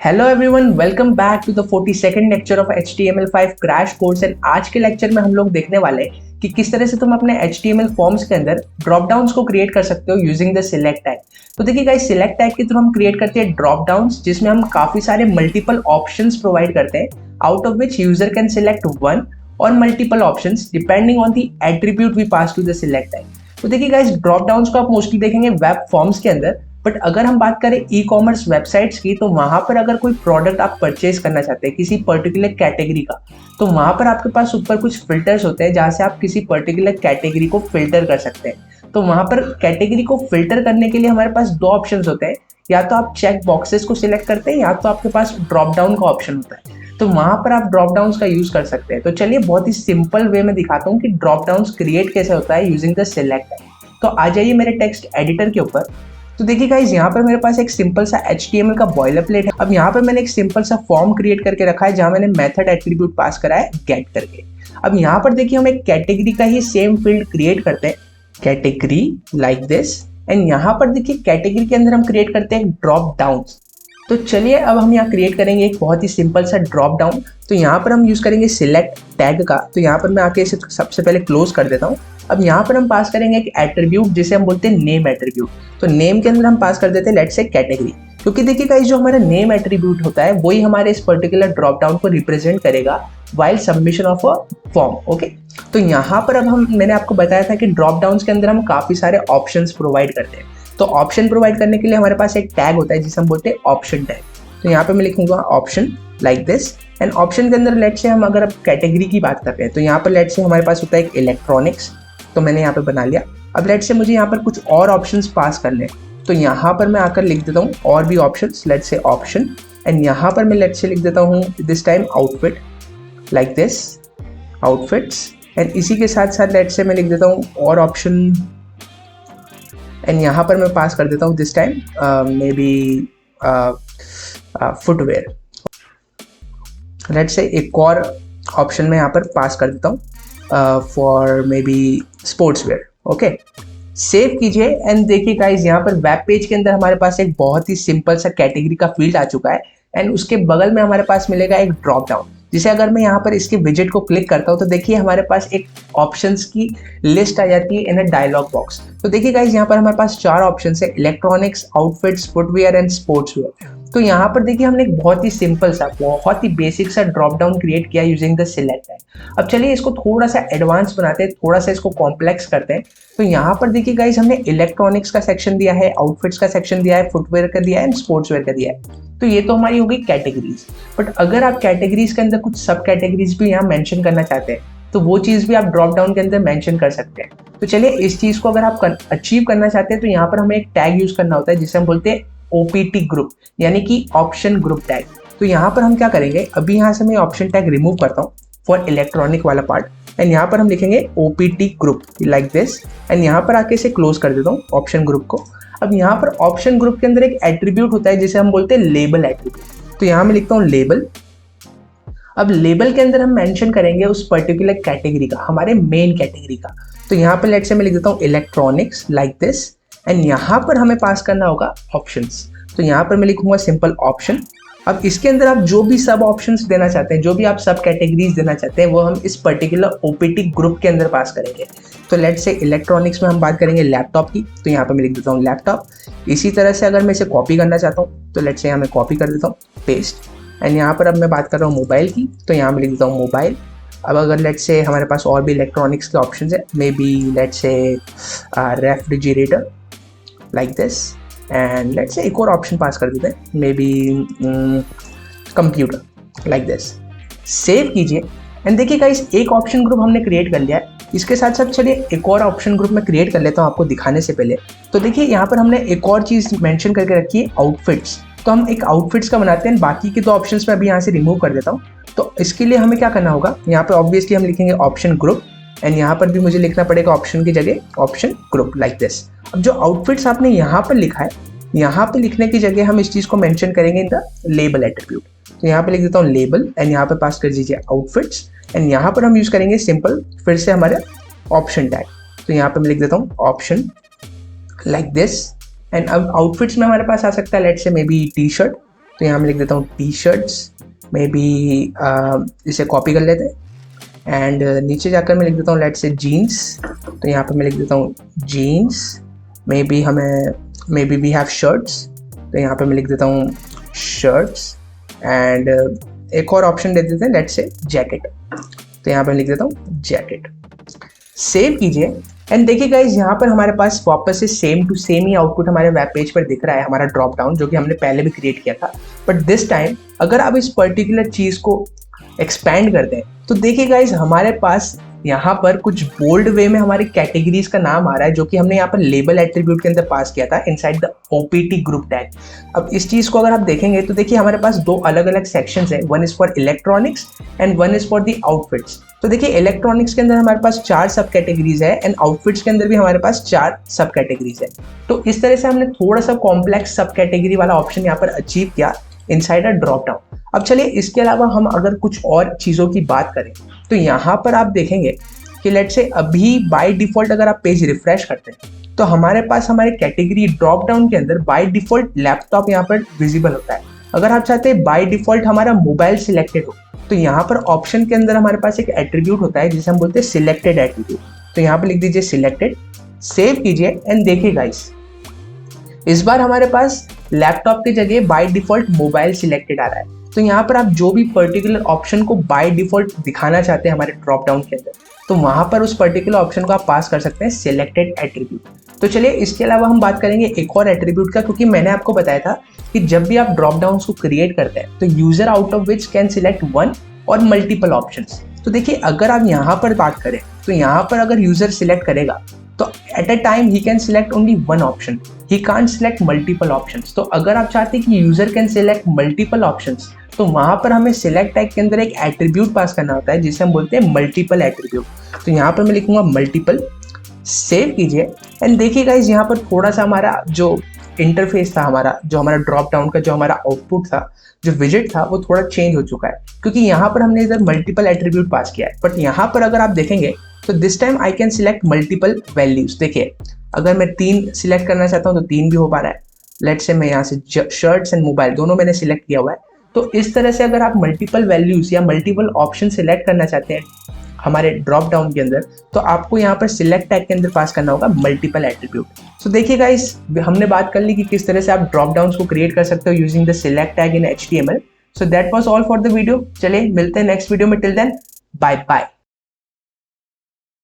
Hello everyone, welcome back to the 42nd lecture of HTML5 crash course. And आज के lecture में हम लोग देखने वाले हैं कि किस तरह से तुम अपने HTML फॉर्म्स के अंदर ड्रॉप डाउन्स को क्रिएट कर सकते हो यूजिंग द सिलेक्ट टैग। तो देखिए गाइस, सिलेक्ट टैग के थ्रू हम क्रिएट करते हैं ड्रॉप डाउन्स, जिसमें हम काफी सारे मल्टीपल ऑप्शंस प्रोवाइड करते हैं, out of which user can select one और multiple options depending on the attribute we pass to the select tag. तो देखिए गाइस, ड्रॉप डाउन्स को आप मोस्टली देखेंगे वेब फॉर्म्स के अंदर, बट अगर हम बात करें ई कॉमर्स वेबसाइट्स की, तो वहां पर अगर कोई प्रोडक्ट आप परचेज करना चाहते हैं किसी पर्टिकुलर कैटेगरी का, तो वहां पर आपके पास ऊपर कुछ फिल्टर्स होते हैं जहां से आप किसी पर्टिकुलर कैटेगरी को फिल्टर कर सकते हैं। तो वहां पर कैटेगरी को फिल्टर करने के लिए हमारे पास दो ऑप्शंस होते हैं, या तो आप चेक बॉक्सेस को सिलेक्ट करते हैं या तो आपके पास ड्रॉप डाउन का ऑप्शन होता है। तो वहां पर आप ड्रॉप डाउन का यूज कर सकते हैं। तो चलिए बहुत ही सिंपल वे में दिखाता हूँ कि ड्रॉप डाउन क्रिएट कैसे होता है यूजिंग द सिलेक्ट टैग। तो आ जाइए मेरे टेक्स्ट एडिटर के ऊपर। तो देखिए गाइस, यहाँ पर मेरे पास एक सिंपल सा HTML का बॉयलरप्लेट है। अब यहाँ पर मैंने एक सिंपल सा फॉर्म क्रिएट करके रखा है जहाँ मैंने मेथड एट्रीब्यूट पास करा है गेट करके। अब यहाँ पर देखिए हम एक कैटेगरी का ही सेम फील्ड क्रिएट करते हैं, कैटेगरी लाइक दिस। एंड यहाँ पर देखिए कैटेगरी के अंदर हम क्रिएट करते हैं ड्रॉप डाउन। तो चलिए अब हम यहाँ क्रिएट करेंगे एक बहुत ही सिंपल सा ड्रॉप डाउन। तो यहाँ पर हम यूज करेंगे सिलेक्ट टैग का। तो यहाँ पर मैं आके इसे सबसे पहले क्लोज कर देता हूँ। अब यहाँ पर हम पास करेंगे एक एट्रीब्यूट जिसे हम बोलते हैं नेम एट्रीब्यूट। तो नेम के अंदर हम पास कर देते हैं लेट्स से कैटेगरी, क्योंकि देखिए गाइस, जो हमारा नेम एट्रीब्यूट होता है वही हमारे इस पर्टिकुलर ड्रॉप डाउन को रिप्रेजेंट करेगा while submission of a form. Okay, तो यहाँ पर अब मैंने आपको बताया था कि ड्रॉप डाउन के अंदर हम काफी सारे ऑप्शंस प्रोवाइड करते हैं। तो ऑप्शन प्रोवाइड करने के लिए हमारे पास एक टैग होता है जिसे हम बोलते हैं ऑप्शन टैग। तो यहाँ पे मैं लिखूंगा option like this. And option के अंदर लेट्स से हम अगर अब कैटेगरी की बात कर रहे हैं, तो यहाँ पर लेट्स से हमारे पास होता है एक इलेक्ट्रॉनिक्स। तो मैंने यहाँ पे बना लिया। अब लेट्स से मुझे यहाँ पर कुछ और ऑप्शंस पास करने हैं, तो यहाँ पर मैं आकर लिख देता हूँ और भी options, let's say option. And यहाँ पर मैं लेट्स से लिख देता हूँ this time outfit like this, outfits. And इसी के साथ साथ लेट्स से मैं लिख देता हूँ और ऑप्शन। एंड यहाँ पर मैं पास कर देता हूँ this time may be footwear. Let's say एक और ऑप्शन में यहाँ पर पास कर देता हूँ for may be sports wear. Okay, save कीजिए। एंड देखिए गाइस, यहाँ पर वेब पेज के अंदर हमारे पास एक बहुत ही सिंपल सा कैटेगरी का फील्ड आ चुका है। एंड उसके बगल में हमारे पास मिलेगा एक ड्रॉप डाउन, जिसे अगर मैं यहाँ पर इसके विजेट को क्लिक करता हूँ तो देखिए हमारे पास एक ऑप्शंस की लिस्ट आ जाती है इन अ डायलॉग बॉक्स। तो देखिए गाइस, यहाँ पर हमारे पास चार ऑप्शंस है, electronics, outfits, footwear and sports wear. तो यहाँ पर देखिए हमने एक बहुत ही सिंपल सा, बहुत ही बेसिक सा ड्रॉप डाउन क्रिएट किया यूजिंग द सिलेक्ट टैग। अब चलिए इसको थोड़ा सा एडवांस बनाते हैं, थोड़ा सा इसको कॉम्प्लेक्स करते हैं। तो यहाँ पर देखिए गाइस, हमने इलेक्ट्रॉनिक्स का सेक्शन दिया है, आउटफिट्स का सेक्शन दिया है, फुटवेयर का दिया है एंड स्पोर्ट्स वेयर का दिया है। तो ये तो हमारी हो गई कैटेगरीज। बट अगर आप कैटेगरीज के अंदर कुछ सब कैटेगरीज भी यहाँ मेंशन करना चाहते हैं, तो वो चीज भी आप ड्रॉप डाउन के अंदर मेंशन कर सकते हैं। तो चलिए इस चीज को अगर आप अचीव करना चाहते हैं, तो यहाँ पर हमें एक टैग यूज करना होता है जिसे हम बोलते हैं OPT ग्रुप, यानी कि ऑप्शन ग्रुप टैग। तो यहाँ पर हम क्या करेंगे, अभी यहाँ से मैं ऑप्शन टैग रिमूव करता हूँ फॉर इलेक्ट्रॉनिक वाला पार्ट। एंड यहाँ पर हम लिखेंगे OPT group like this. And यहाँ पर आके इसे क्लोज कर देता हूँ ऑप्शन ग्रुप को। अब यहाँ पर ऑप्शन ग्रुप के अंदर एक एट्रीब्यूट होता है जिसे हम बोलते हैं लेबल एट्रीब्यूट। तो यहाँ मैं लिखता हूँ लेबल। अब लेबल के अंदर हम मेंशन करेंगे उस पर्टिकुलर कैटेगरी का, हमारे मेन कैटेगरी का। तो यहाँ पर लेट्स से मैं लिख देता हूँ इलेक्ट्रॉनिक्स लाइक दिस। एंड यहाँ पर हमें पास करना होगा ऑप्शंस। तो यहाँ पर मैं लिखूंगा सिंपल ऑप्शन। अब इसके अंदर आप जो भी सब ऑप्शंस देना चाहते हैं, जो भी आप सब कैटेगरीज देना चाहते हैं, वो हम इस पर्टिकुलर OPT ग्रुप के अंदर पास करेंगे। तो लेट्स से इलेक्ट्रॉनिक्स में हम बात करेंगे लैपटॉप की। तो यहाँ पर मैं लिख देता हूँ लैपटॉप। इसी तरह से अगर मैं इसे कॉपी करना चाहता हूँ, तो लेट्स से यहाँ मैं कॉपी कर देता हूँ, पेस्ट। एंड यहाँ पर अब मैं बात कर रहा हूँ मोबाइल की, तो यहाँ मैं लिख देता हूँ मोबाइल। अब अगर लेट्स से हमारे पास और भी इलेक्ट्रॉनिक्स के ऑप्शन है, may be let's say refrigerator like this. And let's say एक और ऑप्शन पास कर देते हैं, may be computer like this. Save कीजिए। एंड देखिए गाइस, एक ऑप्शन ग्रुप हमने क्रिएट कर लिया है। इसके साथ साथ चलिए एक और ऑप्शन ग्रुप में क्रिएट कर लेता हूँ आपको दिखाने से पहले। तो देखिए यहाँ पर हमने एक और चीज मेंशन करके रखी है, आउटफिट्स। तो हम एक आउटफिट्स का बनाते हैं, बाकी के दो ऑप्शंस में अभी यहाँ से रिमूव कर देता हूँ। तो इसके लिए हमें क्या करना होगा, यहाँ पे ऑब्वियसली हम लिखेंगे ऑप्शन ग्रुप। एंड यहाँ पर भी मुझे लिखना पड़ेगा ऑप्शन की जगह ऑप्शन ग्रुप लाइक दिस। अब जो आउटफिट्स आपने यहाँ पर लिखा है, यहाँ पे लिखने की जगह हम इस चीज को मेंशन करेंगे इन द लेबल एट्रीब्यूट। तो यहाँ पे लिख देता हूँ लेबल। एंड यहाँ पे पास कर दीजिए आउटफिट्स। एंड यहाँ पर हम यूज करेंगे सिंपल फिर से हमारे ऑप्शन टैग। तो यहाँ पे मैं लिख देता हूँ ऑप्शन लाइक दिस। एंड अब आउटफिट्स में हमारे पास आ सकता है let's say may be T shirt तो यहाँ मैं लिख देता हूँ टी शर्ट्स, मे बी इसे कॉपी कर लेते हैं एंड नीचे जाकर मैं लिख देता हूँ लेट्स से जीन्स, तो यहाँ पर मैं लिख देता हूँ jeans, maybe we have shirts, तो यहाँ पे मैं लिख देता हूँ शर्ट्स एंड एक और ऑप्शन दे देते हैं लेट्स से जैकेट, तो यहाँ पे लिख देता हूँ जैकेट। सेव कीजिए एंड देखिए गाइस यहाँ पर हमारे पास वापस से सेम टू सेम ही आउटपुट हमारे वेब पेज पर दिख रहा है, हमारा ड्रॉप डाउन जो कि हमने पहले भी क्रिएट किया था। बट दिस टाइम अगर आप इस पर्टिकुलर चीज को एक्सपैंड करते हैं तो देखिए गाइस हमारे पास यहाँ पर कुछ बोल्ड वे में हमारी कैटेगरीज का नाम आ रहा है जो कि हमने यहाँ पर लेबल एट्रीब्यूट के अंदर पास किया था inside the OPT group tag. अब इस चीज को अगर आप देखेंगे तो देखिए हमारे पास दो अलग अलग सेक्शंस है, one is for electronics and one is for the outfits. तो देखिए इलेक्ट्रॉनिक्स के अंदर हमारे पास 4 सब कैटेगरीज है एंड आउटफिट्स के अंदर भी हमारे पास 4 सब कैटेगरीज है। तो इस तरह से हमने थोड़ा सा कॉम्प्लेक्स सब कैटेगरी वाला ऑप्शन यहाँ पर अचीव किया इनसाइड अ ड्रॉप डाउन। अब चलिए इसके अलावा हम अगर कुछ और चीजों की बात करें तो यहाँ पर आप देखेंगे कि लेट से अभी बाय डिफॉल्ट अगर आप पेज रिफ्रेश करते हैं तो हमारे पास हमारे कैटेगरी ड्रॉप डाउन के अंदर बाय डिफॉल्ट लैपटॉप यहाँ पर विजिबल होता है। अगर आप चाहते हैं बाय डिफॉल्ट हमारा मोबाइल सिलेक्टेड हो तो यहाँ पर ऑप्शन के अंदर हमारे पास एक एट्रीब्यूट होता है जिसे हम बोलते हैं सिलेक्टेड एट्रीब्यूट, तो यहाँ पर लिख दीजिए सिलेक्टेड, सेव कीजिए एंड देखिए गाइस इस बार हमारे पास लैपटॉप की जगह बाय डिफॉल्ट मोबाइल सिलेक्टेड आ रहा है। तो यहाँ पर आप जो भी पर्टिकुलर ऑप्शन को बाय डिफॉल्ट दिखाना चाहते हैं हमारे ड्रॉप डाउन के अंदर तो वहां पर उस पर्टिकुलर ऑप्शन को आप पास कर सकते हैं सिलेक्टेड एट्रीब्यूट। तो चलिए इसके अलावा हम बात करेंगे एक और एट्रीब्यूट का, क्योंकि मैंने आपको बताया था कि जब भी आप ड्रॉप डाउन को क्रिएट करते हैं तो user out of which can select one और मल्टीपल ऑप्शंस। तो देखिए अगर आप यहाँ पर बात करें तो यहाँ पर अगर यूजर सिलेक्ट करेगा तो at a time he can select only one option, he can't select multiple options. तो अगर आप चाहते हैं कि user can select multiple options तो वहां पर हमें सिलेक्ट टैग के अंदर एक एट्रीब्यूट पास करना होता है जिसे हम बोलते हैं मल्टीपल एट्रीब्यूट। तो यहाँ पर मैं लिखूंगा मल्टीपल, सेव कीजिए एंड देखिए गाइस यहाँ पर थोड़ा सा हमारा जो इंटरफेस था हमारा ड्रॉप डाउन का जो हमारा आउटपुट था, जो विजिट था वो थोड़ा चेंज हो चुका है क्योंकि यहाँ पर हमने इधर मल्टीपल एट्रीब्यूट पास किया है। बट यहाँ पर अगर आप देखेंगे तो this time I can select multiple values. देखिए अगर मैं 3 सिलेक्ट करना चाहता हूँ तो 3 भी हो पा रहा है। लेट्स से मैं यहाँ से शर्ट्स एंड मोबाइल दोनों मैंने सिलेक्ट किया हुआ है। तो इस तरह से अगर आप मल्टीपल वैल्यूज या मल्टीपल ऑप्शन सिलेक्ट करना चाहते हैं हमारे ड्रॉप डाउन के अंदर तो आपको यहाँ पर सिलेक्ट टैग के अंदर पास करना होगा मल्टीपल एट्रीब्यूट। सो देखिए गाइस हमने बात कर ली कि किस तरह से आप ड्रॉप डाउन को क्रिएट कर सकते हो using the select tag in HTML। So that was all for the video. चलिए मिलते हैं नेक्स्ट वीडियो में, टिल देन बाय बाय।